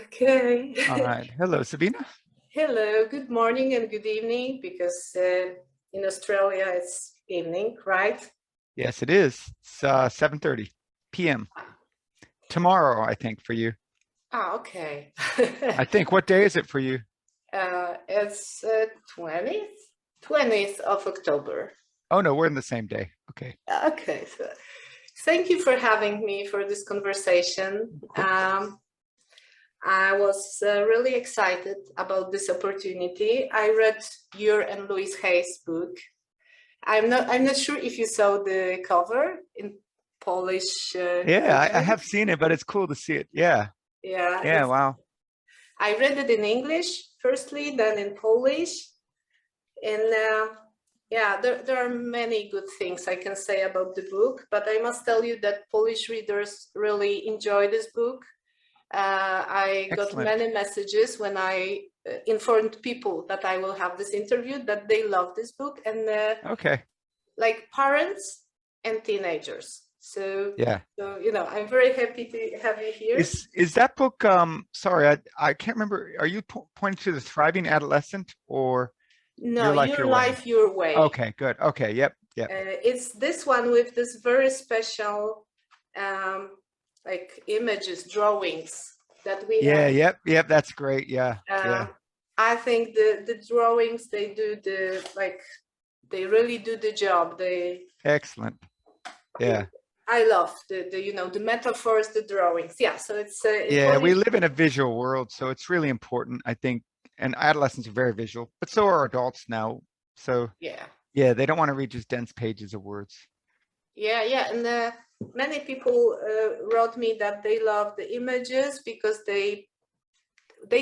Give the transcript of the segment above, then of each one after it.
Okay. All right. Hello, Sabina. Hello, good morning and good evening, because in Australia it's evening, right? Yes, it is. It's 7:30 p.m. tomorrow, I think, for you. Ah, okay. I think. What day is it for you? It's 20th of October. Oh, no, we're in the same day. Okay. Okay, so thank you for having me for this conversation. I was really excited about this opportunity. I read your and Louise Hay's book. I'm not sure if you saw the cover in Polish. Yeah, I have seen it, but it's cool to see it. Yeah. Yeah. Yeah. Wow. I read it in English firstly, then in Polish, and yeah, there are many good things I can say about the book. But I must tell you that Polish readers really enjoy this book. I got many messages when I informed people that I will have this interview that they love this book, and okay, like parents and teenagers. So yeah, so I'm very happy to have you here. Is that book? Sorry, I can't remember. Are you pointing to the Thriving Adolescent or no, Your Life Your Way? Okay, good. Okay, yep. It's this one with this very special like images, drawings that we have. Yep, that's great. Yeah. I think the drawings, they really do the job. Excellent. Yeah. I love the metaphors, the drawings. Yeah, so it's we live in a visual world, so it's really important, I think. And adolescents are very visual, but so are adults now. So yeah, they don't want to read just dense pages of words. Yeah, and many people wrote me that they love the images because they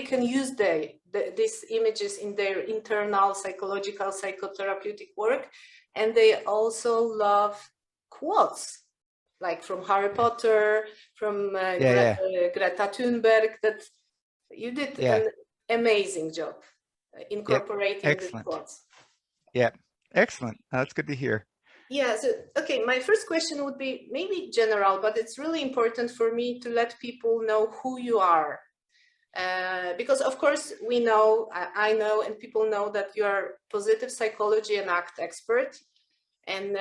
can use these images in their internal psychological, psychotherapeutic work, and they also love quotes, like from Harry Potter, from Greta Thunberg. That you did an amazing job incorporating the quotes. Yeah, excellent. That's good to hear. Yeah, so okay, my first question would be maybe general, but it's really important for me to let people know who you are. Because of course we know, I know, and people know that you are positive psychology and ACT expert, and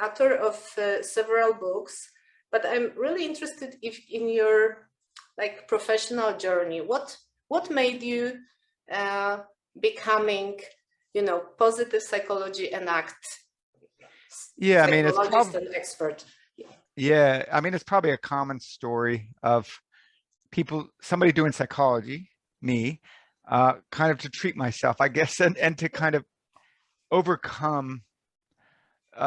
author of several books. But I'm really interested in your professional journey. What made you becoming, positive psychology and ACT? Yeah, I mean, it's probably an expert. Yeah, I mean, it's probably a common story of somebody doing psychology, me, kind of to treat myself, I guess, and to kind of overcome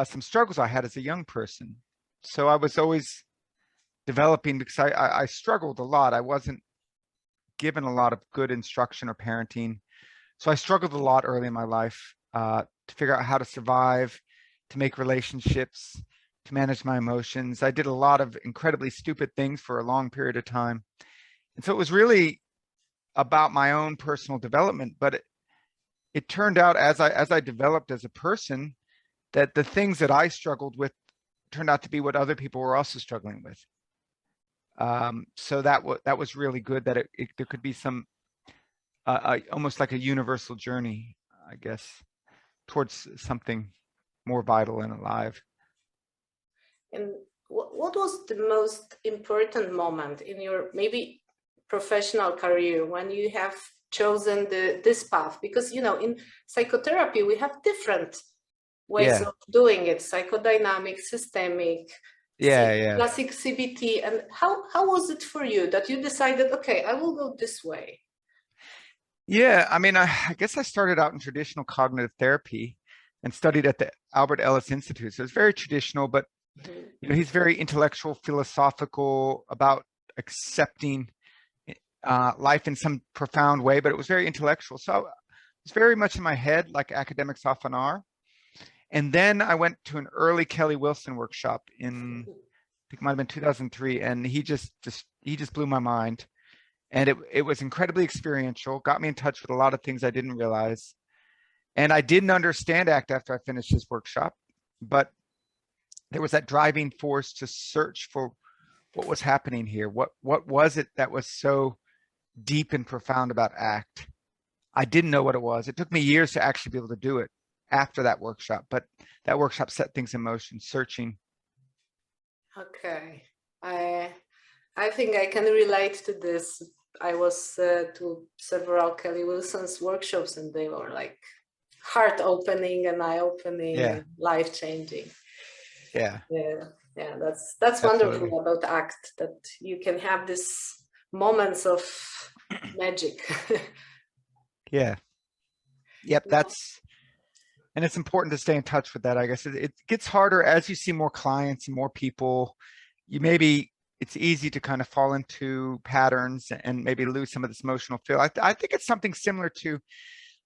some struggles I had as a young person. So I was always developing, because I struggled a lot. I wasn't given a lot of good instruction or parenting. So I struggled a lot early in my life to figure out how to survive, to make relationships, to manage my emotions. I did a lot of incredibly stupid things for a long period of time. And so it was really about my own personal development. But it turned out as I developed as a person, that the things that I struggled with turned out to be what other people were also struggling with. So that was really good, that there could be some almost like a universal journey, I guess, towards something more vital and alive. And what was the most important moment in your maybe professional career when you have chosen this path? Because in psychotherapy we have different ways of doing it: psychodynamic, systemic, classic CBT. And how was it for you that you decided, okay, I will go this way? Yeah, I mean, I guess I started out in traditional cognitive therapy and studied at the Albert Ellis Institute. So it's very traditional, but he's very intellectual, philosophical about accepting life in some profound way, but it was very intellectual. So it's very much in my head, like academics often are. And then I went to an early Kelly Wilson workshop in, I think it might have been 2003, and he just blew my mind. And it was incredibly experiential, got me in touch with a lot of things I didn't realize. And I didn't understand ACT after I finished his workshop, but there was that driving force to search for what was happening here? What was it that was so deep and profound about ACT? I didn't know what it was. It took me years to actually be able to do it after that workshop, but that workshop set things in motion, searching. Okay. I think I can relate to this. I was to several Kelly Wilson's workshops, and they were like heart opening and eye opening, Yeah. life changing. Yeah. Yeah, that's wonderful about ACT, that you can have these moments of magic. Yeah. Yep. And it's important to stay in touch with that. I guess it gets harder as you see more clients and more people. It's easy to kind of fall into patterns and maybe lose some of this emotional feel. I think it's something similar to,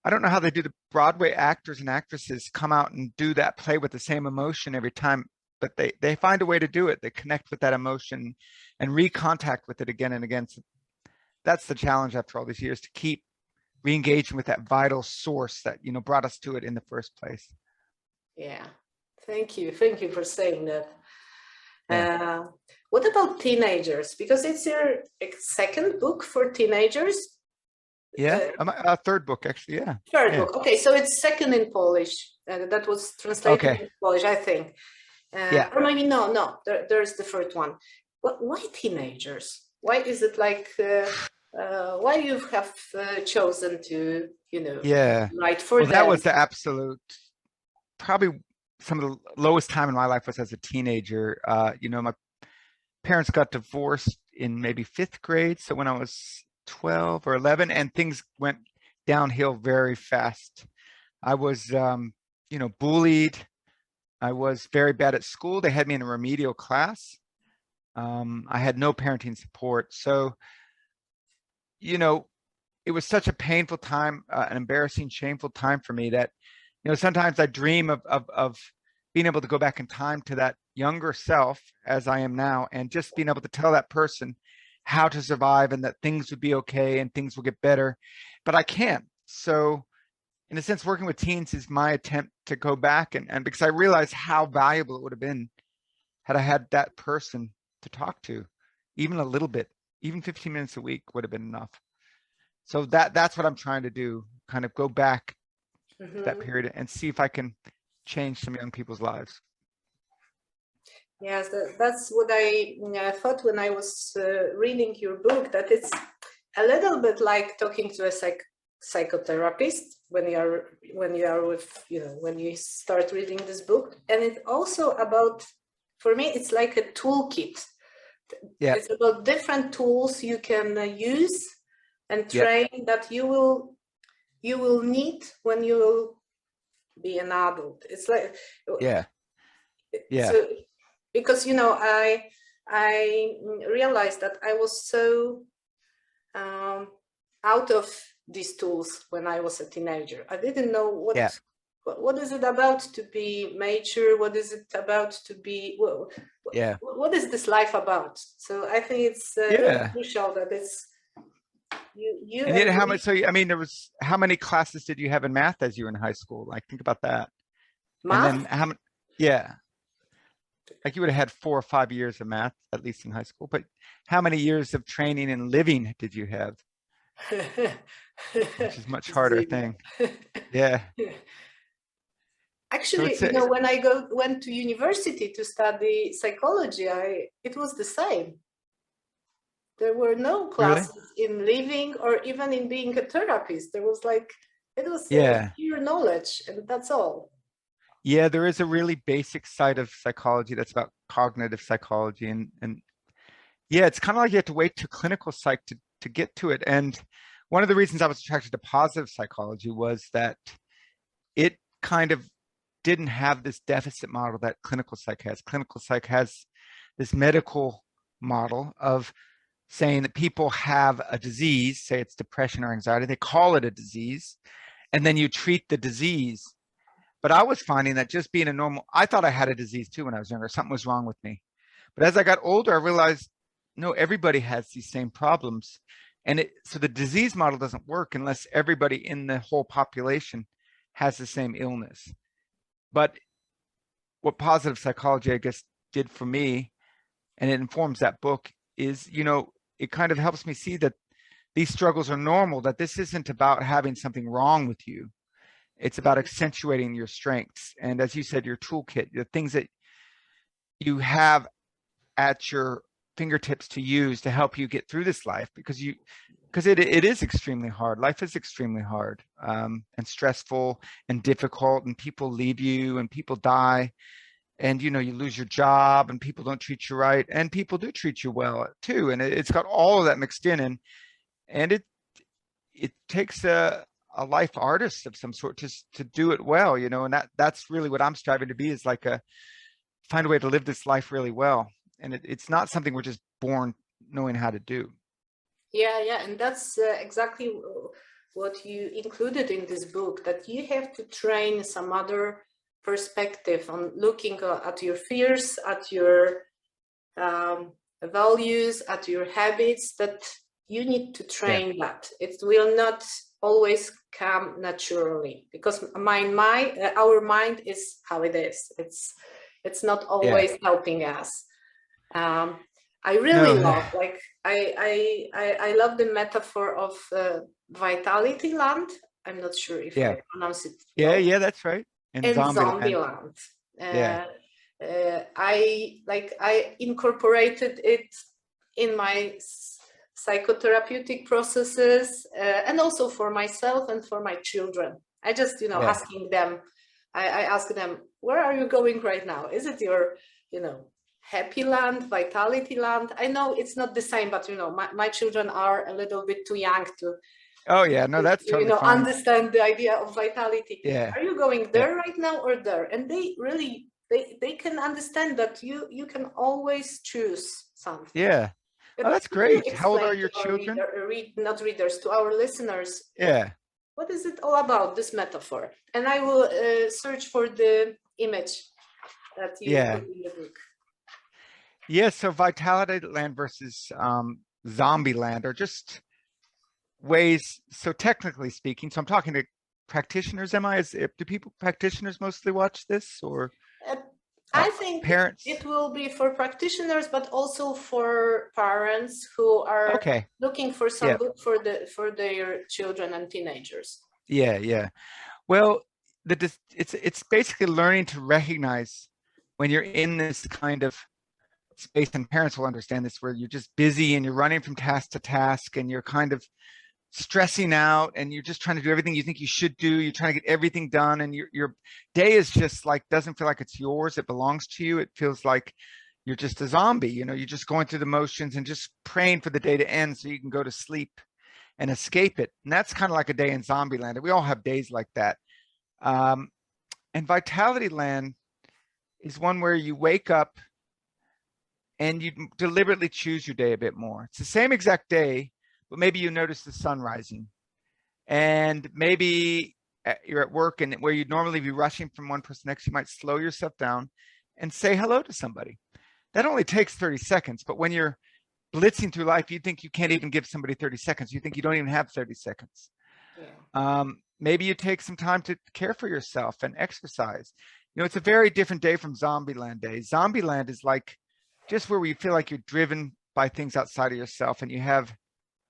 I don't know how they do the Broadway actors and actresses come out and do that play with the same emotion every time, but they find a way to do it. They connect with that emotion and recontact with it again and again. So that's the challenge after all these years, to keep re-engaging with that vital source that, you know, brought us to it in the first place. Yeah, thank you for saying that. Yeah. What about teenagers? Because it's your second book for teenagers. Yeah, third book actually. Yeah. Third book. Okay, so it's second in Polish, and that was translated in Polish, I think. Yeah. Or maybe no. There's the first one. Why teenagers? Why is it like? Why you have chosen to, you know, write for them? That was the absolute, probably some of the lowest time in my life was as a teenager. You know, my parents got divorced in maybe 5th grade. So when I was 12 or 11, and things went downhill very fast. I was, you know, bullied. I was very bad at school. They had me in a remedial class. I had no parenting support. So, you know, it was such a painful time, an embarrassing, shameful time for me that, you know, sometimes I dream of being able to go back in time to that younger self as I am now, and just being able to tell that person how to survive and that things would be okay and things will get better, but I can't. So in a sense, working with teens is my attempt to go back and because I realized how valuable it would have been had I had that person to talk to, even a little bit, even 15 minutes a week would have been enough. So that's what I'm trying to do, kind of go back to that period and see if I can change some young people's lives. Yes, that's what I thought when I was reading your book, that it's a little bit like talking to a psychotherapist when you are with, you know, when you start reading this book. And it's also about, for me, it's like a toolkit. Yeah. It's about different tools you can use and train that you will need when you will be an adult. It's like, so, because, you know, I realized that I was so out of these tools when I was a teenager. I didn't know what is it about to be mature? What is it about to be? What is this life about? So I think it's really crucial that it's you. And then how much? So I mean, how many classes did you have in math as you were in high school? Like, think about that. Math? And then how many? Yeah. Like you would have had 4 or 5 years of math, at least in high school, but how many years of training and living did you have? Which is much harder thing. Yeah. Actually, so you know, when I went to university to study psychology, it was the same. There were no classes in living or even in being a therapist. There was like, it was pure knowledge, and that's all. Yeah, there is a really basic side of psychology that's about cognitive psychology. And yeah, it's kind of like you have to wait to clinical psych to get to it. And one of the reasons I was attracted to positive psychology was that it kind of didn't have this deficit model that clinical psych has. Clinical psych has this medical model of saying that people have a disease, say it's depression or anxiety, they call it a disease, and then you treat the disease. But I was finding that just being a normal, I thought I had a disease too when I was younger, something was wrong with me. But as I got older, I realized, no, everybody has these same problems. And so the disease model doesn't work unless everybody in the whole population has the same illness. But what positive psychology, I guess, did for me and it informs that book is, you know, it kind of helps me see that these struggles are normal, that this isn't about having something wrong with you. It's about accentuating your strengths. And as you said, your toolkit, the things that you have at your fingertips to use to help you get through this life, because it is extremely hard. Life is extremely hard, and stressful and difficult, and people leave you and people die, and you know, you lose your job and people don't treat you right, and people do treat you well too. And it's got all of that mixed in, and it takes a life artist of some sort to do it well, you know. And that's really what I'm striving to be, is like find a way to live this life really well. And it's not something we're just born knowing how to do. Yeah, and that's exactly what you included in this book, that you have to train some other perspective on looking at your fears, at your values, at your habits, that you need to train that. It will not always come naturally, because our mind is how it is. It's not always helping us. I really love, like, I love the metaphor of vitality land. I'm not sure if I pronounce it well. Yeah, that's right. And zombie land. I incorporated it in my psychotherapeutic processes, and also for myself and for my children. I just, you know, asking them, I ask them, where are you going right now? Is it your, you know, happy land, vitality land? I know it's not the same, but you know, my children are a little bit too young to that's totally fine. Understand the idea of vitality. Are you going there right now or there? And they really they can understand that you can always choose something. Oh, that's great. How old are your children? Not readers, to our listeners. Yeah. What is it all about, this metaphor? And I will search for the image that you put in the book. Yeah, so vitality land versus zombie land are just ways, so technically speaking, so I'm talking to practitioners, am I? Do practitioners mostly watch this, or I think parents? It will be for practitioners, but also for parents who are looking for some book for their children and teenagers. Yeah. Well, it's basically learning to recognize when you're in this kind of space, and parents will understand this, where you're just busy and you're running from task to task and you're kind of stressing out and you're just trying to do everything you think you should do. You're trying to get everything done, and your day is just like, doesn't feel like it's yours. It belongs to you. It feels like you're just a zombie. You know, you're just going through the motions and just praying for the day to end so you can go to sleep and escape it. And that's kind of like a day in zombie land. We all have days like that. And vitality land is one where you wake up and you deliberately choose your day a bit more. It's the same exact day, but maybe you notice the sun rising, and maybe you're at work, and where you'd normally be rushing from one person next, you might slow yourself down and say hello to somebody. That only takes 30 seconds, but when you're blitzing through life, you think you can't even give somebody 30 seconds. You think you don't even have 30 seconds. Maybe you take some time to care for yourself and exercise. You know, it's a very different day from Zombieland day. Zombieland is like just where you feel like you're driven by things outside of yourself and you have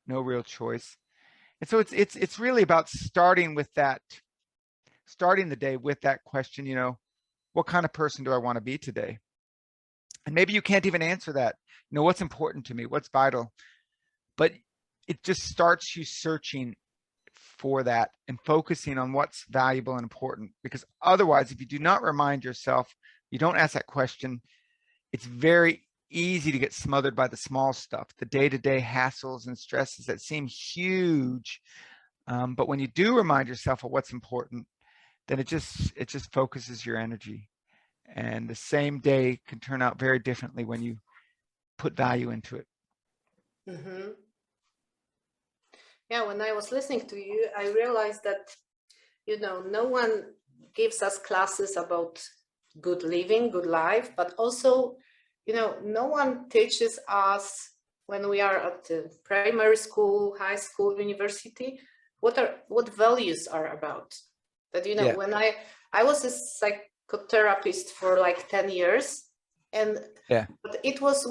no real choice. And so it's really about starting the day with that question, you know, what kind of person do I want to be today? And maybe you can't even answer that. You know, what's important to me? What's vital? But it just starts you searching for that and focusing on what's valuable and important. Because otherwise, if you do not remind yourself, you don't ask that question, it's very easy to get smothered by the small stuff, the day-to-day hassles and stresses that seem huge. But when you do remind yourself of what's important, then it just focuses your energy. And the same day can turn out very differently when you put value into it. Yeah, when I was listening to you, I realized that, you know, no one gives us classes about good living, good life, but also, you know, no one teaches us when we are at the primary school, high school, university, what values are about. That, you know, when I was a psychotherapist for like 10 years, And Yeah. but it was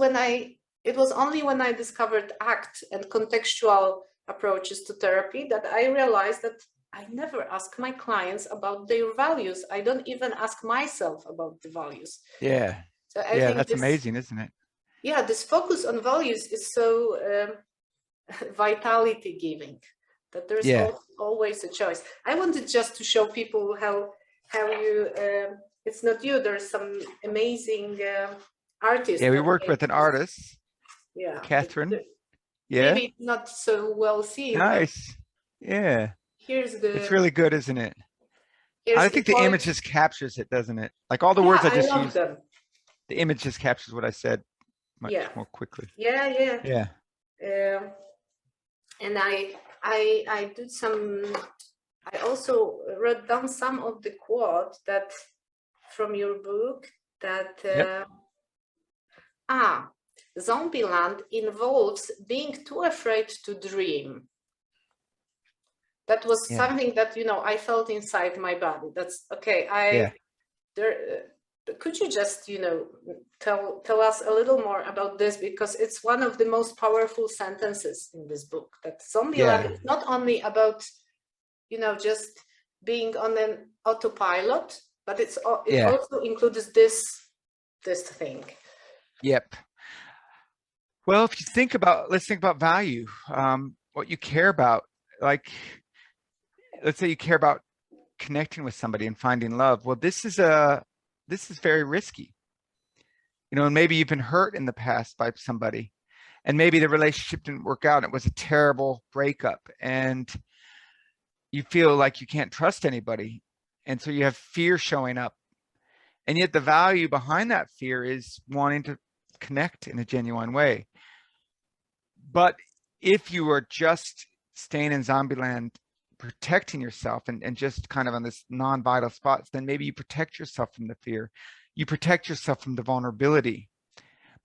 only when I discovered ACT and contextual approaches to therapy that I realized that I never ask my clients about their values. I don't even ask myself about the values. Yeah. So I Yeah, think that's amazing, isn't it? Yeah, this focus on values is so vitality giving that there's always a choice. I wanted just to show people how you, it's not you, there's some amazing artists. Yeah, we worked with an artist. Yeah. Catherine. Yeah. Maybe not so well seen. Nice. Yeah. Here's the. It's really good, isn't it? I think the image just captures it, doesn't it? Like all the words I just used, the image just captures what I said much more quickly. Yeah. And I did some. I also wrote down some of the quotes that from your book that. Zombieland involves being too afraid to dream. That was something that, you know, I felt inside my body. That's okay. Could you just, you know, tell us a little more about this, because it's one of the most powerful sentences in this book, that Zombieland is not only about, you know, just being on an autopilot, but it also includes this thing. Yep. Well, if you think about, let's think about value, what you care about. Like, let's say you care about connecting with somebody and finding love. Well, this is very risky, you know, and maybe you've been hurt in the past by somebody, and maybe the relationship didn't work out. It was a terrible breakup, and you feel like you can't trust anybody, and so you have fear showing up, and yet the value behind that fear is wanting to connect in a genuine way. But if you are just staying in Zombieland, protecting yourself and just kind of on this non-vital spots, then maybe you protect yourself from the fear. You protect yourself from the vulnerability.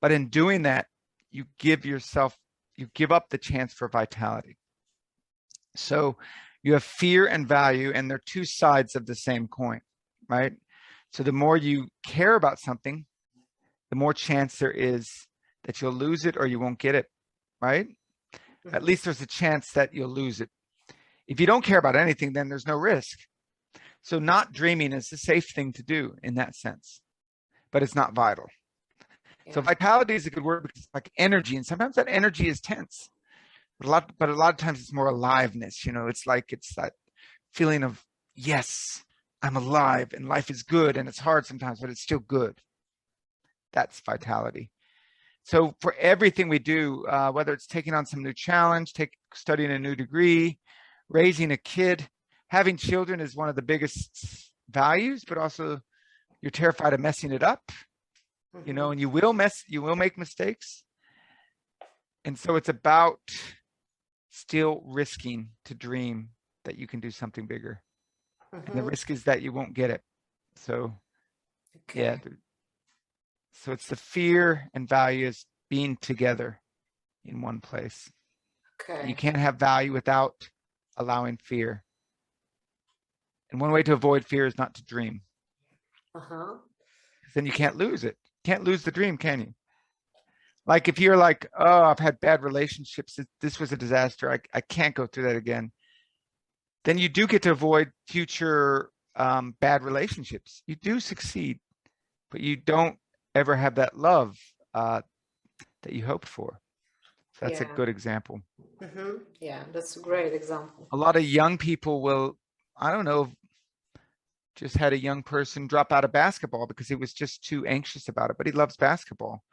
But in doing that, you give up the chance for vitality. So you have fear and value, and they're two sides of the same coin, right? So the more you care about something, the more chance there is that you'll lose it or you won't get it, right? At least there's a chance that you'll lose it. If you don't care about anything, then there's no risk. So not dreaming is a safe thing to do in that sense, but it's not vital. So vitality is a good word because it's like energy, and sometimes that energy is tense, but a lot of times it's more aliveness. You know, it's that feeling of, yes, I'm alive and life is good, and it's hard sometimes, but it's still good. That's vitality. So for everything we do, whether it's taking on some new challenge, studying a new degree, raising a kid, having children is one of the biggest values, but also you're terrified of messing it up, you know, and you will make mistakes. And so it's about still risking to dream that you can do something bigger. And the risk is that you won't get it. So, so it's the fear and value is being together in one place. You can't have value without allowing fear. And one way to avoid fear is not to dream. Then you can't lose it. You can't lose the dream, can you? Like if you're like, oh, I've had bad relationships, this was a disaster, I can't go through that again. Then you do get to avoid future bad relationships. You do succeed, but you don't ever have that love that you hoped for. So that's a good example. Yeah, that's a great example. A lot of young people will, I don't know, just had a young person drop out of basketball because he was just too anxious about it, but he loves basketball.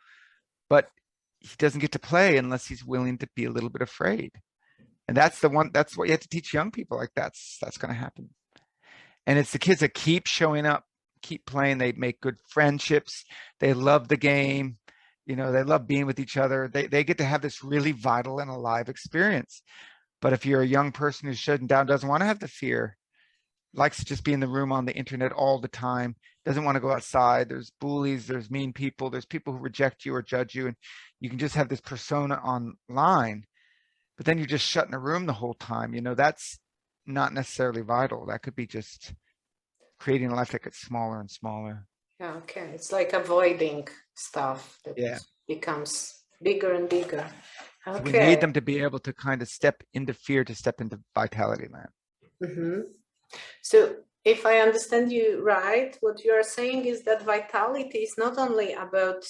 But he doesn't get to play unless he's willing to be a little bit afraid. And that's what you have to teach young people. Like that's going to happen. And it's the kids that keep showing up, keep playing. They make good friendships. They love the game. You know, they love being with each other. They get to have this really vital and alive experience. But if you're a young person who's shutting down, doesn't want to have the fear, likes to just be in the room on the internet all the time, doesn't want to go outside, there's bullies, there's mean people, there's people who reject you or judge you, and you can just have this persona online, but then you're just shut in a room the whole time. You know, that's not necessarily vital. That could be just creating a life that gets smaller and smaller. Yeah, okay. It's like avoiding stuff that Yeah. becomes bigger and bigger. So Okay. we need them to be able to kind of step into fear, to step into vitality land. Mm-hmm. So if I understand you right, what you are saying is that vitality is not only about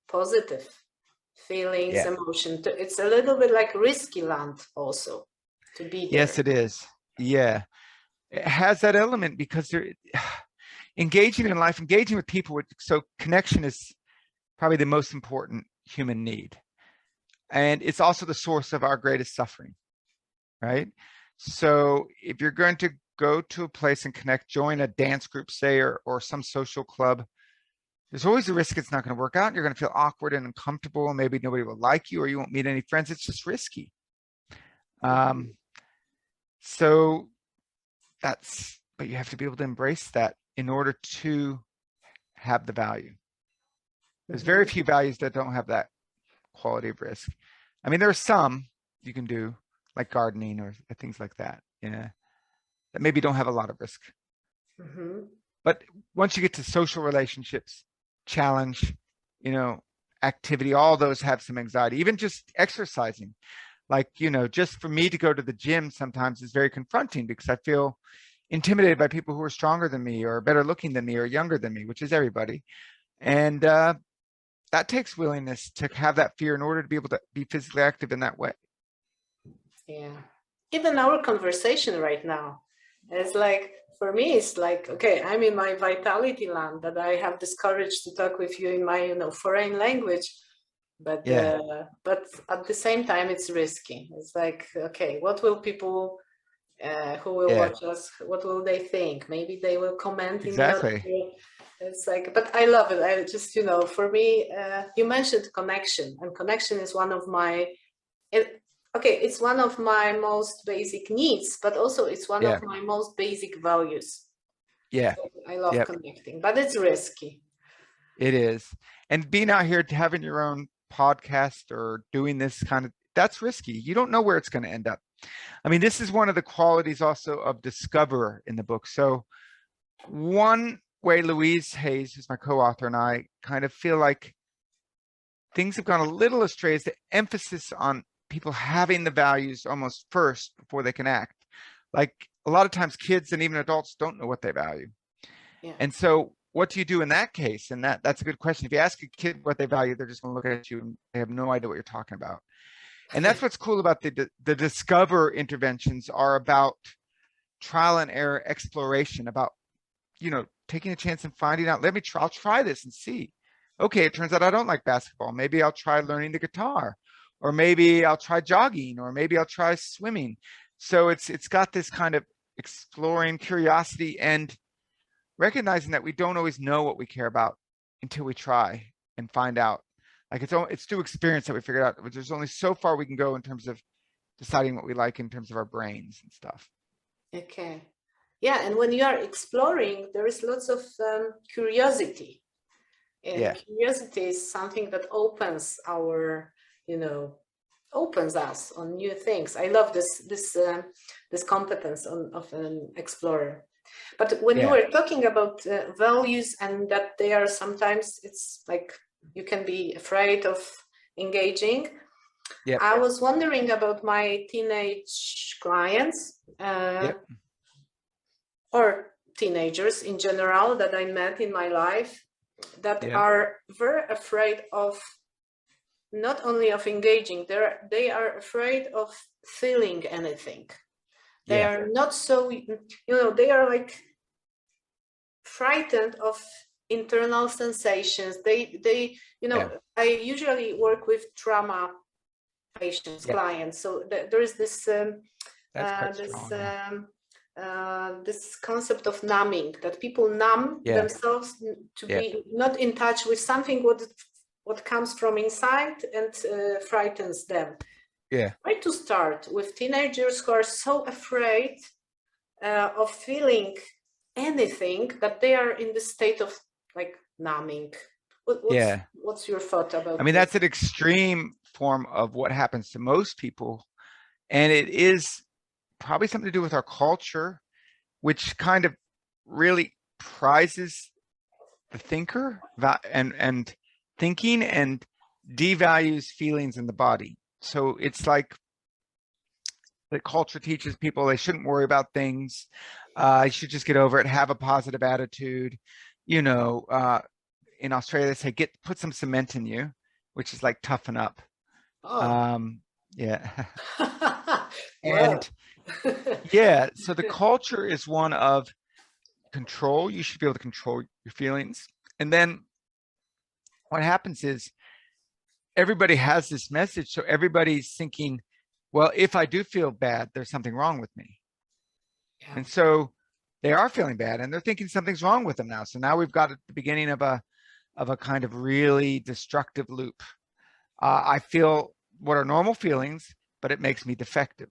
positive feelings, Yeah. emotion. It's a little bit like risky land also to be there. Yes, it is. Yeah. It has that element because they're engaging in life, engaging with people. So connection is probably the most important human need. And it's also the source of our greatest suffering, right? So if you're going to go to a place and connect, join a dance group, say, or some social club, there's always a risk it's not going to work out. You're going to feel awkward and uncomfortable, and maybe nobody will like you, or you won't meet any friends. It's just risky. So that's, but you have to be able to embrace that in order to have the value. There's very few values that don't have that quality of risk. I mean, there are some you can do, like gardening or things like that, yeah, that maybe don't have a lot of risk. But once you get to social relationships, challenge, you know, activity, all those have some anxiety. Even just exercising, like, you know, just for me to go to the gym sometimes is very confronting because I feel intimidated by people who are stronger than me or better looking than me or younger than me, which is everybody. And that takes willingness to have that fear in order to be able to be physically active in that way. Yeah. Even our conversation right now, it's like, for me, it's like, okay, I'm in my vitality land, that I have this courage to talk with you in my, you know, foreign language. But Yeah. but at the same time, it's risky. It's like, okay, what will people who will watch us, what will they think? Maybe they will comment in the other. It's like, but I love it. I just, you know, for me, you mentioned connection, and connection is one of my, it's one of my most basic needs, but also it's one of my most basic values. Yeah. So I love connecting, but it's risky. It is. And being out here, having your own podcast or doing this kind of, that's risky. You don't know where it's going to end up. I mean, this is one of the qualities also of discoverer in the book. So one way Louise Hayes, who's my co-author, and I kind of feel like things have gone a little astray is the emphasis on people having the values almost first before they can act. Like a lot of times kids and even adults don't know what they value. And so what do you do in that case? And that's a good question. If you ask a kid what they value, they're just going to look at you and they have no idea what you're talking about. And that's what's cool about the discover interventions are about trial and error exploration, about, you know, taking a chance and finding out, I'll try this and see. Okay, it turns out I don't like basketball. Maybe I'll try learning the guitar, or maybe I'll try jogging, or maybe I'll try swimming. So it's got this kind of exploring curiosity and recognizing that we don't always know what we care about until we try and find out. Like it's through experience that we figure out, but there's only so far we can go in terms of deciding what we like in terms of our brains and stuff. Okay. Yeah, and when you are exploring, there is lots of curiosity. And curiosity is something that opens our, you know, opens us on new things. I love this competence of an explorer. But when you were talking about values and that they are sometimes, it's like you can be afraid of engaging. I was wondering about my teenage clients or teenagers in general that I met in my life that are very afraid of not only of engaging, they are afraid of feeling anything. They are not so, you know, they are like frightened of internal sensations. They you know, I usually work with trauma patients, clients. So there is this this concept of numbing, that people numb themselves to be not in touch with something what comes from inside and frightens them. Try to start with teenagers who are so afraid of feeling anything that they are in the state of like numbing. What's your thought about? I mean, that's an extreme form of what happens to most people, and it is probably something to do with our culture, which kind of really prizes the thinker and thinking and devalues feelings in the body. So it's like the culture teaches people they shouldn't worry about things. You should just get over it, have a positive attitude. You know, in Australia, they say, put some cement in you, which is like toughen up. Oh. Yeah. Well. And yeah, so the culture is one of control. You should be able to control your feelings. And then what happens is everybody has this message. So everybody's thinking, well, if I do feel bad, there's something wrong with me. Yeah. And so they are feeling bad and they're thinking something's wrong with them now. So now we've got at the beginning of a kind of really destructive loop. I feel what are normal feelings, but it makes me defective.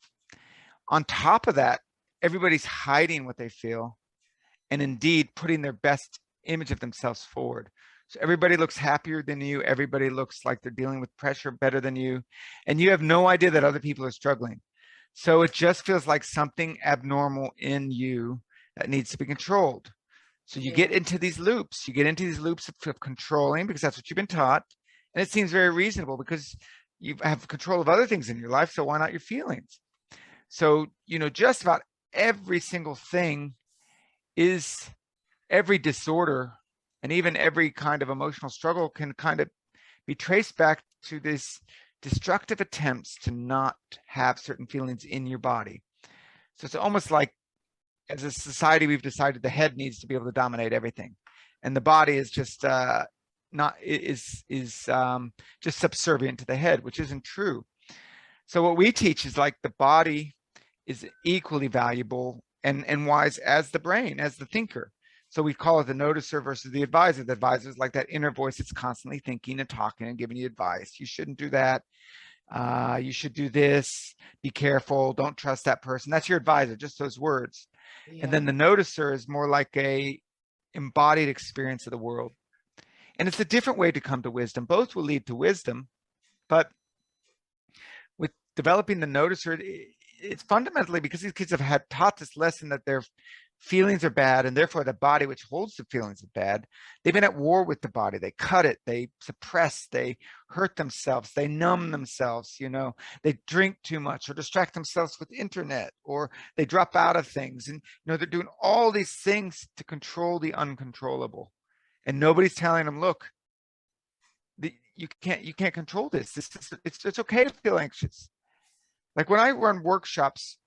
On top of that, everybody's hiding what they feel and indeed putting their best image of themselves forward. So everybody looks happier than you. Everybody looks like they're dealing with pressure better than you. And you have no idea that other people are struggling. So it just feels like something abnormal in you that needs to be controlled. So you get into these loops. You get into these loops of controlling because that's what you've been taught. And it seems very reasonable because you have control of other things in your life. So why not your feelings? So, you know, just about every single thing is every disorder and even every kind of emotional struggle can kind of be traced back to this destructive attempts to not have certain feelings in your body. So it's almost like as a society, we've decided the head needs to be able to dominate everything. And the body is just just subservient to the head, which isn't true. So what we teach is like the body is equally valuable and wise as the brain, as the thinker. So we call it the noticer versus the advisor. The advisor is like that inner voice that's constantly thinking and talking and giving you advice. You shouldn't do that. You should do this. Be careful. Don't trust that person. That's your advisor, just those words. Yeah. And then the noticer is more like a embodied experience of the world. And it's a different way to come to wisdom. Both will lead to wisdom, but with developing the noticer, it's fundamentally because these kids have had taught this lesson that their feelings are bad and therefore the body which holds the feelings is bad. They've been at war with the body. They cut it, they suppress, they hurt themselves, they numb themselves, you know, they drink too much or distract themselves with internet or they drop out of things. And, you know, they're doing all these things to control the uncontrollable. And nobody's telling them, look, you can't control this. It's okay to feel anxious. Like when I run workshops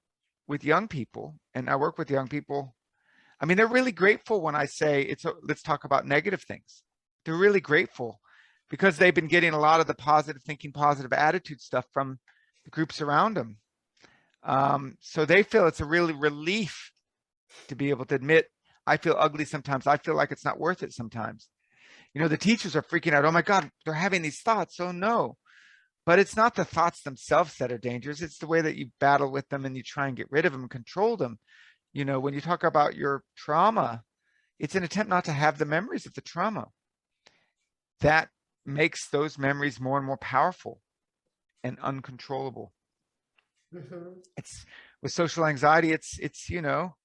with young people and I work with young people, I mean, they're really grateful when I say, let's talk about negative things. They're really grateful because they've been getting a lot of the positive thinking, positive attitude stuff from the groups around them. So they feel it's a really relief to be able to admit, I feel ugly sometimes. I feel like it's not worth it sometimes. You know, the teachers are freaking out. Oh my God, they're having these thoughts. Oh no. But it's not the thoughts themselves that are dangerous. It's the way that you battle with them and you try and get rid of them and control them. You know, when you talk about your trauma, it's an attempt not to have the memories of the trauma. That makes those memories more and more powerful and uncontrollable. Mm-hmm. It's with social anxiety, it's, you know,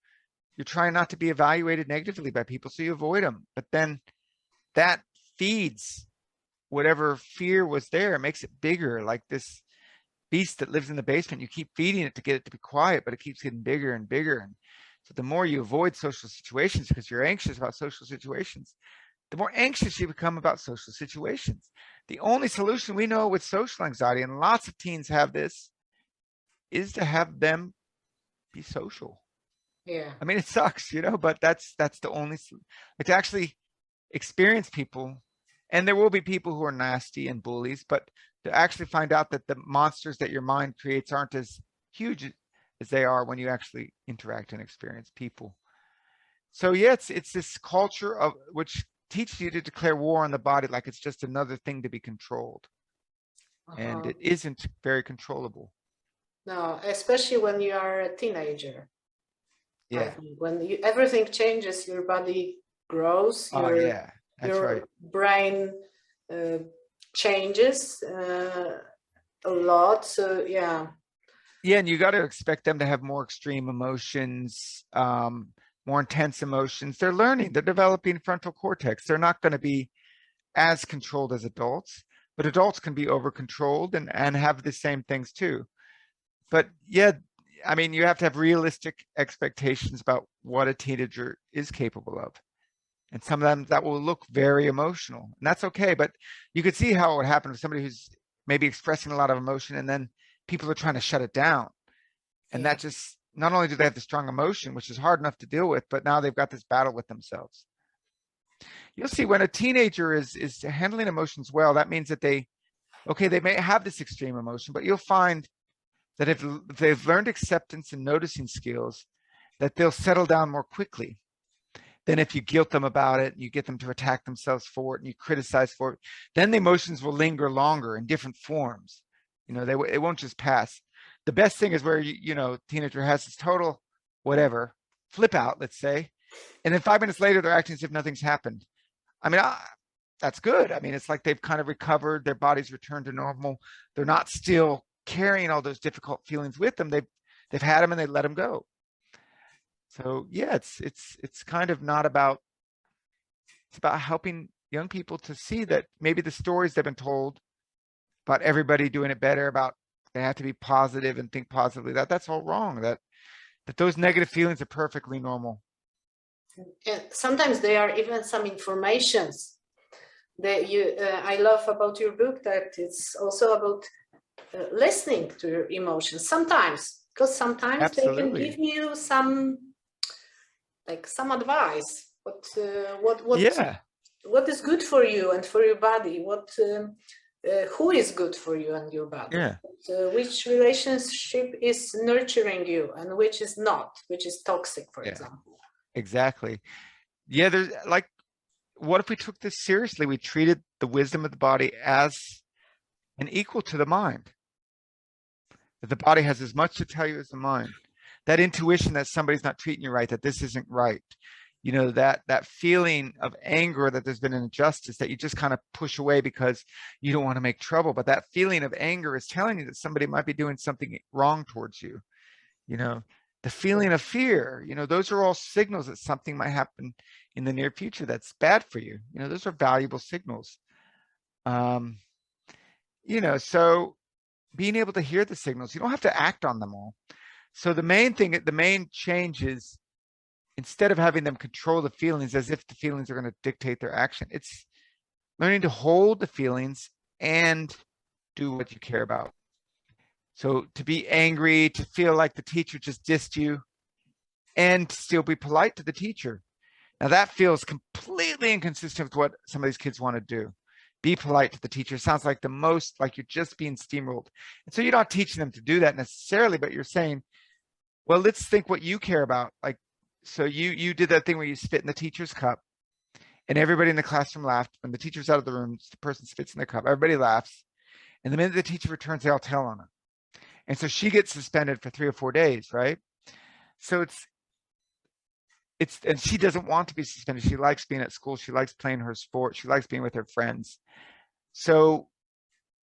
you're trying not to be evaluated negatively by people, so you avoid them. But then that feeds whatever fear was there, makes it bigger, like this beast that lives in the basement. You keep feeding it to get it to be quiet, but it keeps getting bigger and bigger. And so the more you avoid social situations because you're anxious about social situations, the more anxious you become about social situations. The only solution we know with social anxiety, and lots of teens have this, is to have them be social. Yeah. I mean, it sucks, you know, but that's the only, like to actually experience people. And there will be people who are nasty and bullies, but to actually find out that the monsters that your mind creates aren't as huge as they are when you actually interact and experience people. So yeah, it's this culture of which teaches you to declare war on the body like it's just another thing to be controlled. And it isn't very controllable. No, especially when you are a teenager. Yeah. When everything changes, your body grows. Your brain changes a lot. So yeah. Yeah, and you got to expect them to have more extreme emotions. more intense emotions. They're learning, they're developing frontal cortex. They're not going to be as controlled as adults, but adults can be over controlled and have the same things too. But yeah, I mean, you have to have realistic expectations about what a teenager is capable of. And some of them that will look very emotional, and that's okay. But you could see how it would happen with somebody who's maybe expressing a lot of emotion, and then people are trying to shut it down. And that just, not only do they have the strong emotion, which is hard enough to deal with, but now they've got this battle with themselves. You'll see when a teenager is handling emotions well, that means that they may have this extreme emotion, but you'll find that if they've learned acceptance and noticing skills, that they'll settle down more quickly than if you guilt them about it and you get them to attack themselves for it and you criticize for it. Then the emotions will linger longer in different forms. You know, it won't just pass. The best thing is where, teenager has this total whatever, flip out, let's say, and then 5 minutes later, they're acting as if nothing's happened. I mean, that's good. I mean, it's like they've kind of recovered, their body's returned to normal. They're not still carrying all those difficult feelings with them. They've had them and they let them go. So yeah, it's kind of not about, it's about helping young people to see that maybe the stories they've been told about everybody doing it better, about they have to be positive and think positively, that's all wrong, that those negative feelings are perfectly normal. And sometimes there are even some informations that I love about your book, that it's also about listening to your emotions sometimes, because sometimes Absolutely. they can give you some advice, what is good for you and for your body, who is good for you and your body, which relationship is nurturing you and which is not, which is toxic, for example. Exactly. Yeah, there's like, what if we took this seriously? We treated the wisdom of the body as an equal to the mind. That the body has as much to tell you as the mind. That intuition that somebody's not treating you right, that this isn't right. You know, that feeling of anger that there's been an injustice that you just kind of push away because you don't want to make trouble. But that feeling of anger is telling you that somebody might be doing something wrong towards you. You know, the feeling of fear, those are all signals that something might happen in the near future that's bad for you. Those are valuable signals. So being able to hear the signals, you don't have to act on them all. So the main change is, instead of having them control the feelings as if the feelings are going to dictate their action, it's learning to hold the feelings and do what you care about. So to be angry, to feel like the teacher just dissed you, and to still be polite to the teacher. Now that feels completely inconsistent with what some of these kids want to do. Be polite to the teacher. Sounds like you're just being steamrolled. And so you're not teaching them to do that necessarily, but you're saying, well, let's think what you care about. Like, so you did that thing where you spit in the teacher's cup and everybody in the classroom laughed. When the teacher's out of the room, the person spits in the cup, everybody laughs. And the minute the teacher returns, they all tell on her. And so she gets suspended for 3 or 4 days, right? So and she doesn't want to be suspended. She likes being at school. She likes playing her sport. She likes being with her friends. So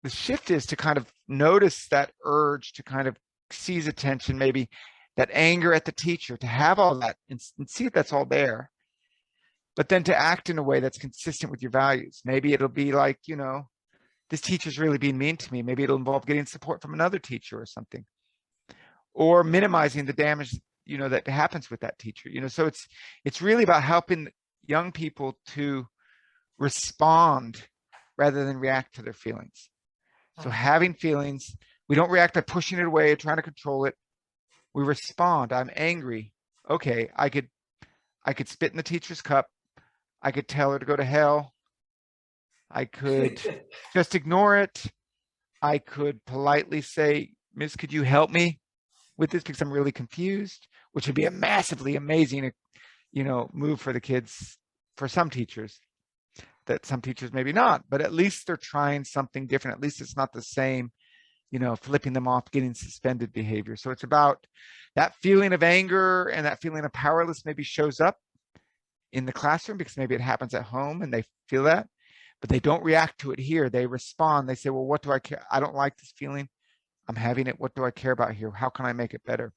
the shift is to kind of notice that urge to kind of seize attention, maybe that anger at the teacher, to have all that and see if that's all there, but then to act in a way that's consistent with your values. Maybe it'll be like, this teacher's really being mean to me. Maybe it'll involve getting support from another teacher or something, or minimizing the damage, that happens with that teacher. So it's really about helping young people to respond rather than react to their feelings. So having feelings, we don't react by pushing it away or trying to control it. We respond. I'm angry. Okay, I could spit in the teacher's cup. I could tell her to go to hell. I could just ignore it. I could politely say, Miss, could you help me with this because I'm really confused, which would be a massively amazing, move for the kids, for some teachers, that some teachers maybe not, but at least they're trying something different. At least it's not the same, flipping them off, getting suspended behavior. So it's about that feeling of anger, and that feeling of powerless maybe shows up in the classroom because maybe it happens at home and they feel that, but they don't react to it here. They respond. They say, well, what do I care? I don't like this feeling. I'm having it. What do I care about here? How can I make it better?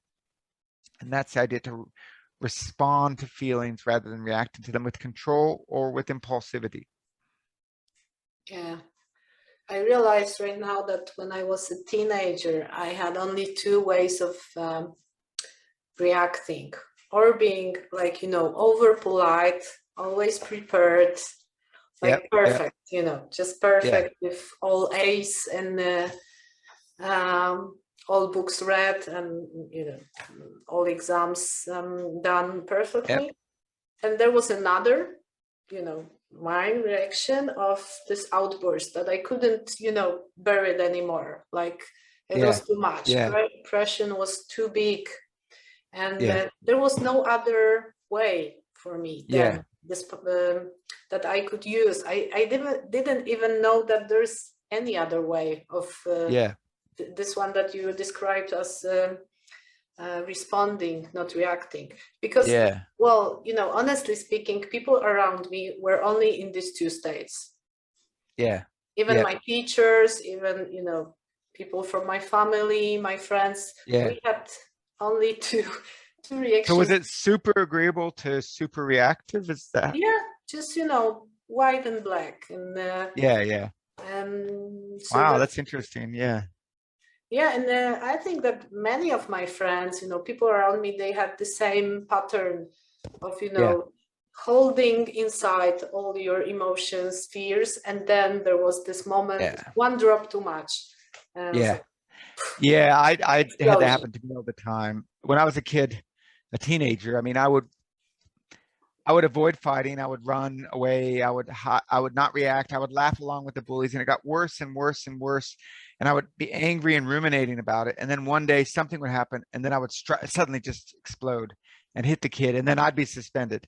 And that's the idea, to respond to feelings rather than reacting to them with control or with impulsivity. Yeah. I realized right now that when I was a teenager, I had only two ways of reacting, or being like, over polite, always prepared, like perfect, just perfect with all A's and all books read and, all exams done perfectly. And there was another, my reaction of this outburst that I couldn't, bear it anymore. Like it was too much. Pressure was too big. And there was no other way for me than this that I could use. I didn't even know that there's any other way of this one that you described as responding, not reacting. Because, well, honestly speaking, people around me were only in these two states. Even my teachers, even, people from my family, my friends, we had only two reactions. So was it super agreeable to super reactive? Is that? Yeah, just, white and black. And so wow, that's interesting. Yeah, and I think that many of my friends, people around me, they had the same pattern of, holding inside all your emotions, fears, and then there was this moment, one drop too much. I had that happen to me all the time. When I was a kid, a teenager, I mean, I would avoid fighting. I would run away. I would not react. I would laugh along with the bullies, and it got worse and worse and worse. And I would be angry and ruminating about it. And then one day something would happen, and then I would suddenly just explode and hit the kid, and then I'd be suspended.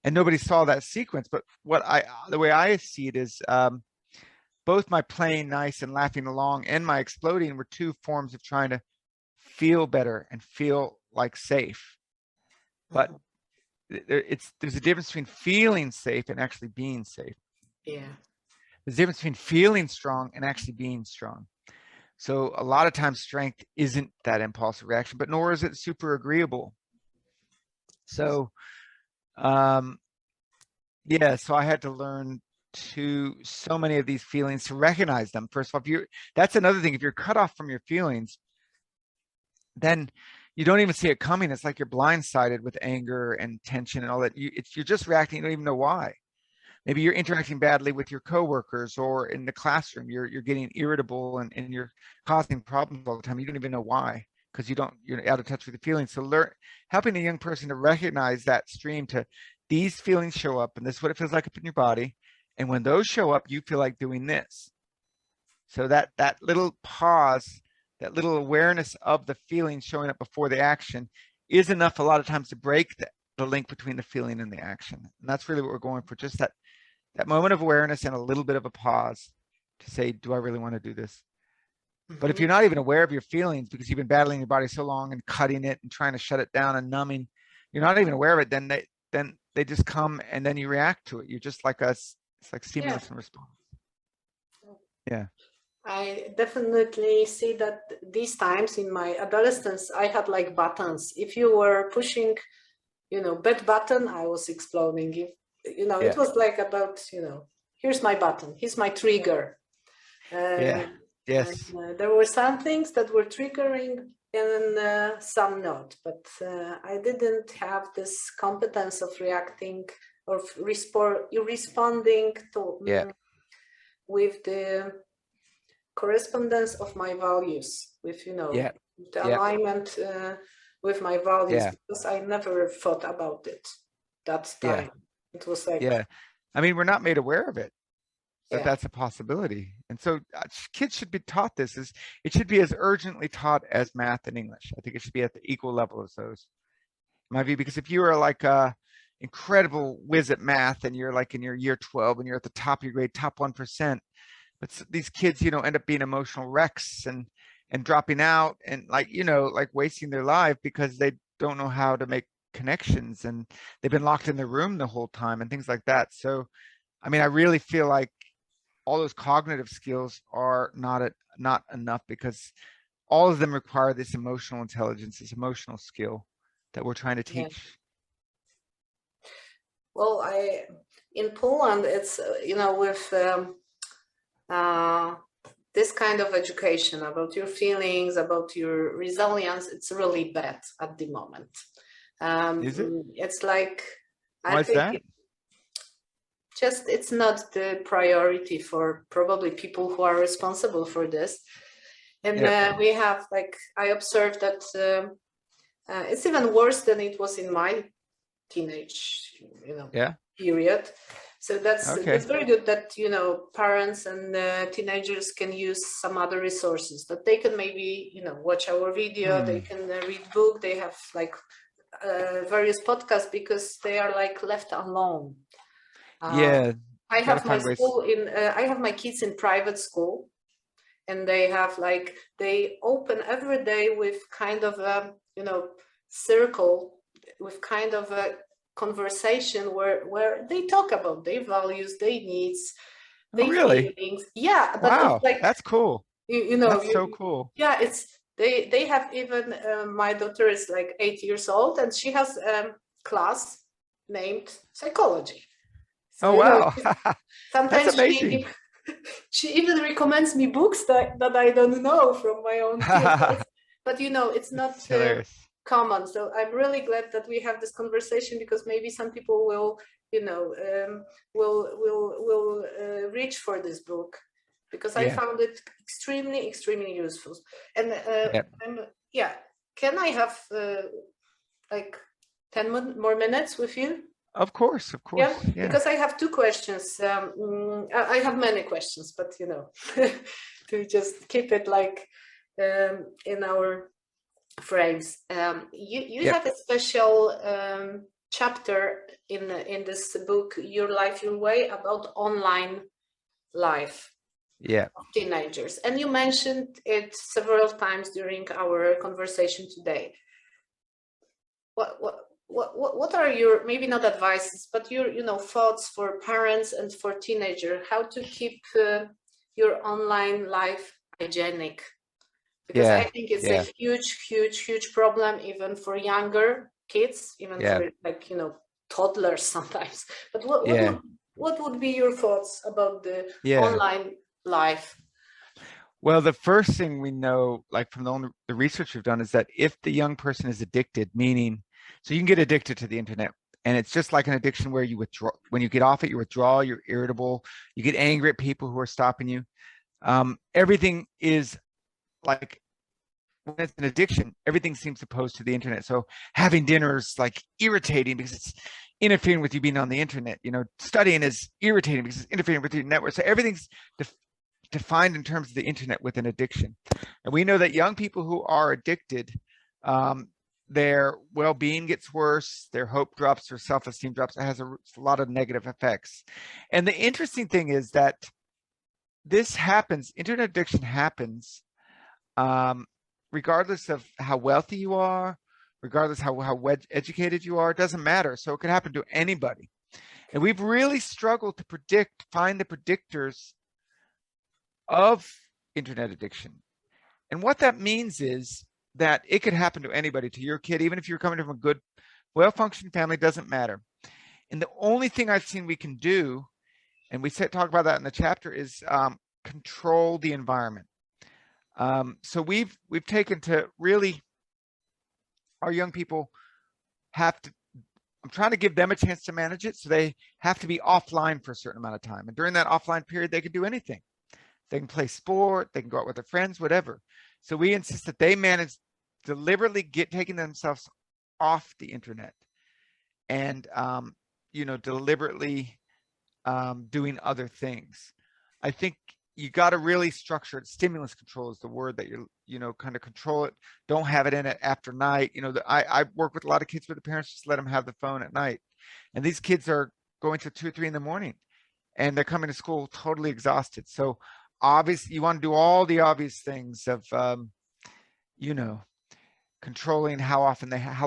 And nobody saw that sequence. But the way I see it is, both my playing nice and laughing along and my exploding were two forms of trying to feel better and feel like safe. But there's a difference between feeling safe and actually being safe. There's a difference between feeling strong and actually being strong. So a lot of times strength isn't that impulsive reaction, but nor is it super agreeable. So so I had to learn so many of these feelings to recognize them. First of all, that's another thing. If you're cut off from your feelings, then you don't even see it coming. It's like you're blindsided with anger and tension and all that. You're just reacting. You don't even know why. Maybe you're interacting badly with your coworkers, or in the classroom, you're getting irritable and you're causing problems all the time. You don't even know why, because you're out of touch with the feelings. So helping a young person to recognize that stream, to these feelings show up, and this is what it feels like up in your body. And when those show up, you feel like doing this. So that little pause, that little awareness of the feeling showing up before the action is enough a lot of times to break the link between the feeling and the action. And that's really what we're going for, just that moment of awareness and a little bit of a pause to say, do I really want to do this? But if you're not even aware of your feelings because you've been battling your body so long and cutting it and trying to shut it down and numbing, you're not even aware of it, then they just come and then you react to it. You're just like it's like stimulus and response. I definitely see that these times in my adolescence, I had like buttons. If you were pushing, bad button, I was exploding. If, it was like about, here's my button, here's my trigger. Yes. And, there were some things that were triggering and some not, but I didn't have this competence of reacting or responding to with the correspondence of my values, with the alignment with my values, because I never thought about it that time. It was like I mean, we're not made aware of it, that that's a possibility. And so kids should be taught this. It should be as urgently taught as math and English. I think it should be at the equal level as those, in my view, because if you are like a incredible whiz at math and you're like in your year 12 and you're at the top of your grade, top 1%, but these kids, end up being emotional wrecks and dropping out and like wasting their life because they don't know how to make connections, and they've been locked in their room the whole time and things like that. So, I mean, I really feel like all those cognitive skills are not enough, because all of them require this emotional intelligence, this emotional skill that we're trying to teach Well, in Poland, it's, with this kind of education about your feelings, about your resilience, it's really bad at the moment. Is it? It's like, Why is that? It's not the priority for probably people who are responsible for this. And we have, like, I observed that it's even worse than it was in my teenage, period. So it's very good that, parents and teenagers can use some other resources, that they can maybe, watch our video, they can read book, they have like various podcasts, because they are like left alone. I have my school I have my kids in private school, and they have like, they open every day with kind of a, circle, with kind of a conversation where they talk about their values, their needs, their feelings. Yeah, but wow, it's like, that's cool. That's so cool. Yeah, it's they have even my daughter is like 8 years old, and she has a class named psychology. So, oh wow, sometimes that's amazing. She even recommends me books that I don't know from my own field. But it's not common. So I'm really glad that we have this conversation, because maybe some people will, will reach for this book, because I found it extremely, extremely useful. And can I have like 10 more minutes with you? Of course. Yeah, because I have 2 questions. I have many questions, but to just keep it like in our frames. You have a special chapter in this book, Your Life, Your Way, about online life of teenagers, and you mentioned it several times during our conversation today. What are your, maybe not advices, but your thoughts for parents and for teenagers, how to keep your online life hygienic? Because I think it's a huge problem, even for younger kids, even for like toddlers sometimes. But what would be your thoughts about the online life? Well, the first thing we know, like from the research we've done, is that if the young person is addicted, meaning, so you can get addicted to the internet, and it's just like an addiction where you withdraw. When you get off it, you withdraw, you're irritable, you get angry at people who are stopping you. Everything is like, when it's an addiction, everything seems opposed to the internet. So having dinner is like irritating because it's interfering with you being on the internet. Studying is irritating because it's interfering with your network. So everything's defined in terms of the internet with an addiction. And we know that young people who are addicted, their well-being gets worse, their hope drops, their self-esteem drops. It has a lot of negative effects. And the interesting thing is that this happens, internet addiction happens, regardless of how wealthy you are, regardless how well educated you are, it doesn't matter. So it could happen to anybody. And we've really struggled to find the predictors of internet addiction. And what that means is that it could happen to anybody, to your kid, even if you're coming from a good, well-functioning family, doesn't matter. And the only thing I've seen we can do, and we talk about that in the chapter, is control the environment. So we've taken to really, our young people have to, I'm trying to give them a chance to manage it, so they have to be offline for a certain amount of time. And during that offline period, they can do anything. They can play sport, they can go out with their friends, whatever. So we insist that they manage deliberately taking themselves off the internet and, deliberately doing other things. I think you got to really structure it. Stimulus control is the word that kind of control it. Don't have it in it after night. I work with a lot of kids where the parents just let them have the phone at night. And these kids are going to 2 or 3 in the morning and they're coming to school totally exhausted. So obviously you want to do all the obvious things of, controlling how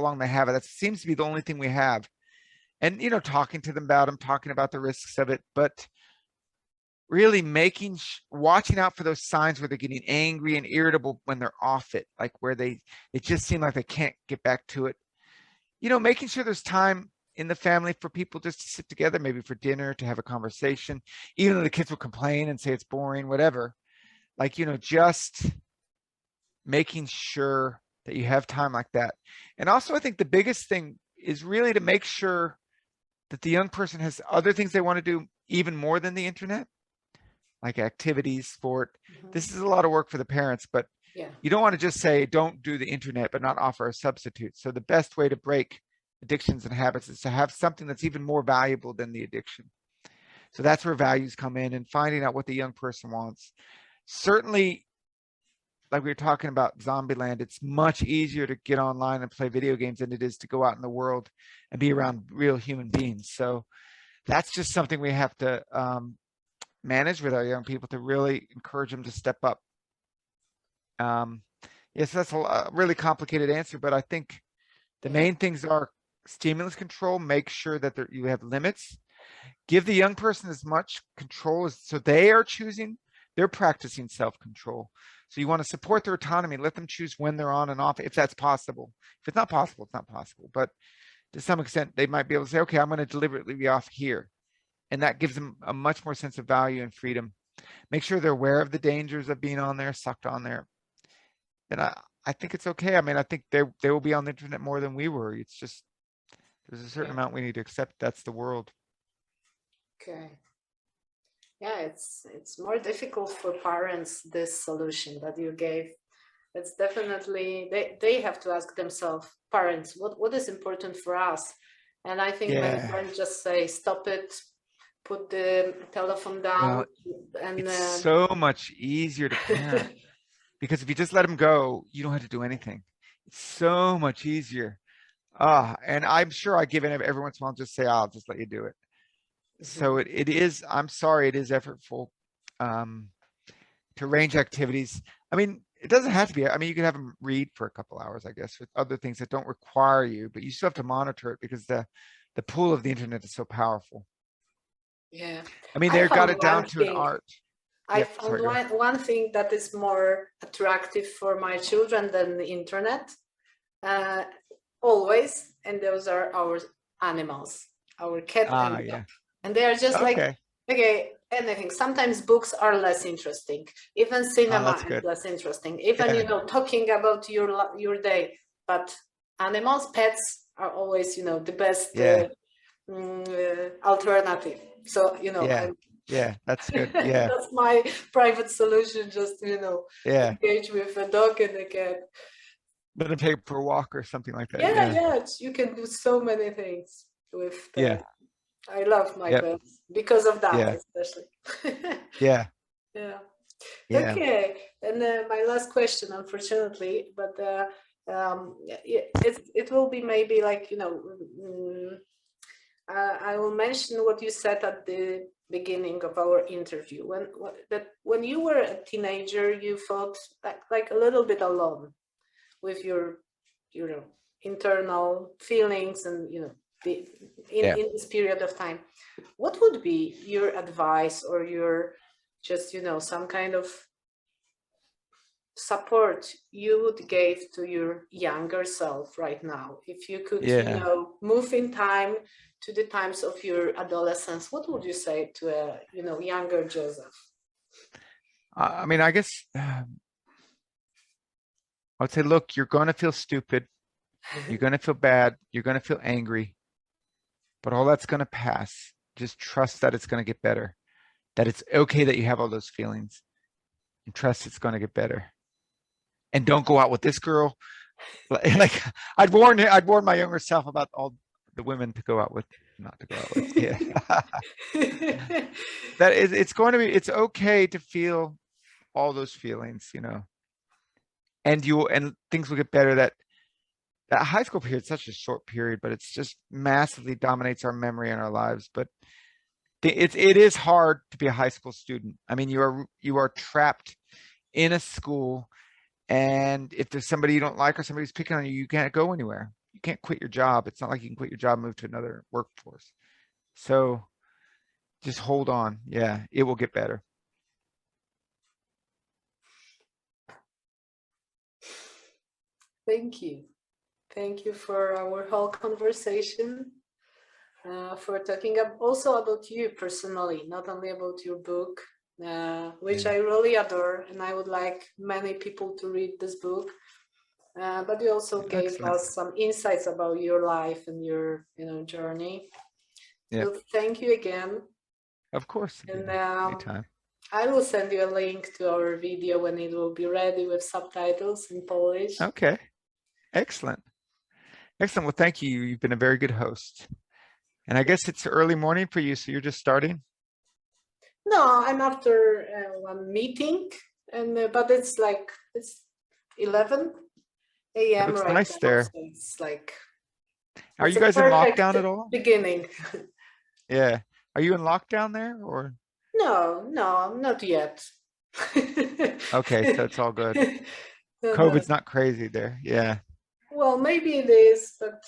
long they have it. That seems to be the only thing we have. And, talking to them about talking about the risks of it, but really watching out for those signs where they're getting angry and irritable when they're off it, like where it just seems like they can't get back to it. Making sure there's time in the family for people just to sit together, maybe for dinner, to have a conversation, even though the kids will complain and say it's boring, whatever. Like, just making sure that you have time like that. And also, I think the biggest thing is really to make sure that the young person has other things they want to do even more than the internet, like activities, sport. This is a lot of work for the parents, but you don't want to just say, don't do the internet, but not offer a substitute. So the best way to break addictions and habits is to have something that's even more valuable than the addiction. So that's where values come in, and finding out what the young person wants. Certainly, like we were talking about Zombieland, it's much easier to get online and play video games than it is to go out in the world and be around real human beings. So that's just something we have to manage with our young people, to really encourage them to step up. Yes, that's a really complicated answer, but I think the main things are stimulus control. Make sure that you have limits. Give the young person as much control as, so they are choosing, they're practicing self-control. So you want to support their autonomy, let them choose when they're on and off, if that's possible. If it's not possible, it's not possible. But to some extent, they might be able to say, okay, I'm going to deliberately be off here. And that gives them a much more sense of value and freedom. Make sure they're aware of the dangers of being on there, sucked on there. And I think it's okay. I mean, I think they will be on the internet more than we were. It's just, there's a certain amount we need to accept. That's the world. Okay. Yeah, it's more difficult for parents, this solution that you gave. It's definitely, they have to ask themselves, parents, what is important for us? And I think when parents just say, stop it, put the telephone down. And it's so much easier to parent, because if you just let them go, you don't have to do anything. It's so much easier. And I'm sure I give in every once in a while, just say, I'll just let you do it. So it is, I'm sorry, it is effortful to arrange activities. I mean, it doesn't have to be, I mean, you can have them read for a couple hours, I guess, with other things that don't require you, but you still have to monitor it, because the pull of the internet is so powerful. Yeah. I mean, they've got it down to an art. I found one thing that is more attractive for my children than the internet, always, and those are our animals, our cat and dog. And they are just like, okay, anything. Sometimes books are less interesting. Even cinema is less interesting. Even, talking about your day. But animals, pets are always, the best alternative. So, that's good. Yeah. That's my private solution, just, engage with a dog and a cat. Let them take for a walk or something like that. Yeah, you can do so many things with that. I love my pets because of that, especially. Yeah. Okay, and my last question, unfortunately, but it will be maybe like, I will mention what you said at the beginning of our interview. When you were a teenager, you felt like a little bit alone with your internal feelings and in this period of time. What would be your advice, or your just some kind of support you would give to your younger self right now, if you could move in time to the times of your adolescence? What would you say to a younger Joseph? I mean, I guess I would say, look, you're going to feel stupid, you're going to feel bad, you're going to feel angry, but all that's going to pass. Just trust that it's going to get better, that it's okay that you have all those feelings, and trust it's going to get better. And don't go out with this girl. Like I'd warn my younger self about all the women to go out with, not to go out with. That is, it's okay to feel all those feelings, and things will get better. That high school period is such a short period, but it's just massively dominates our memory and our lives. But it is hard to be a high school student. I mean, you are trapped in a school, and if there's somebody you don't like or somebody's picking on you, you can't go anywhere. You can't quit your job. It's not like you can quit your job and move to another workforce. So just hold on. Yeah, it will get better. Thank you. Thank you for our whole conversation. for talking also about you personally, not only about your book, which I really adore, and I would like many people to read this book. But you also gave us some insights about your life and your, journey. Yeah. So thank you again. Of course. And anytime. I will send you a link to our video when it will be ready with subtitles in Polish. Okay. Excellent. Excellent. Well, thank you. You've been a very good host. And I guess it's early morning for you, so you're just starting? No, I'm after one meeting, and but it's 11 a.m. Looks right nice now, there. so it's like. Are It's you a guys in perfect lockdown at all? beginning. Yeah. Are you in lockdown there or? No, not yet. Okay, so it's all good. No. COVID's not crazy there. Yeah. Well, maybe it is, but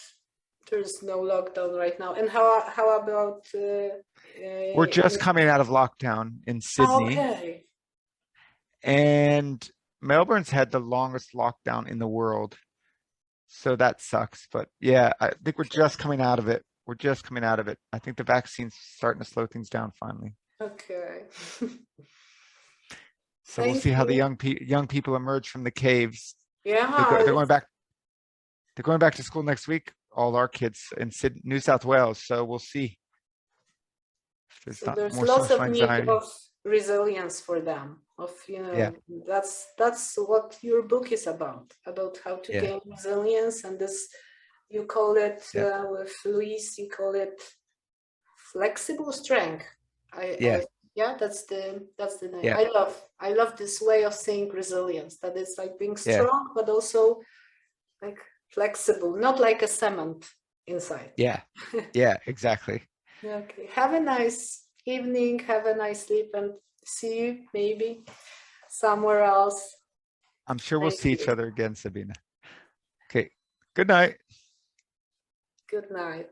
there's no lockdown right now. And how about? We're just coming out of lockdown in Sydney. Okay. And Melbourne's had the longest lockdown in the world. So that sucks. But yeah, I think we're just coming out of it. We're just coming out of it. I think the vaccine's starting to slow things down finally. Okay. So we'll see how the young people emerge from the caves. Yeah. They're going back. They're going back to school next week. All our kids in New South Wales. So we'll see. So there's lots of need of resilience for them. That's what your book is about how to gain resilience. And this, you call it with Luis, you call it flexible strength. That's the name. Yeah. I love this way of seeing resilience, that it's like being strong, but also like flexible, not like a cement inside. Yeah, exactly. Okay, have a nice evening, have a nice sleep, and see you maybe somewhere else. I'm sure we'll see each other again, Sabina. Okay, good night. Good night.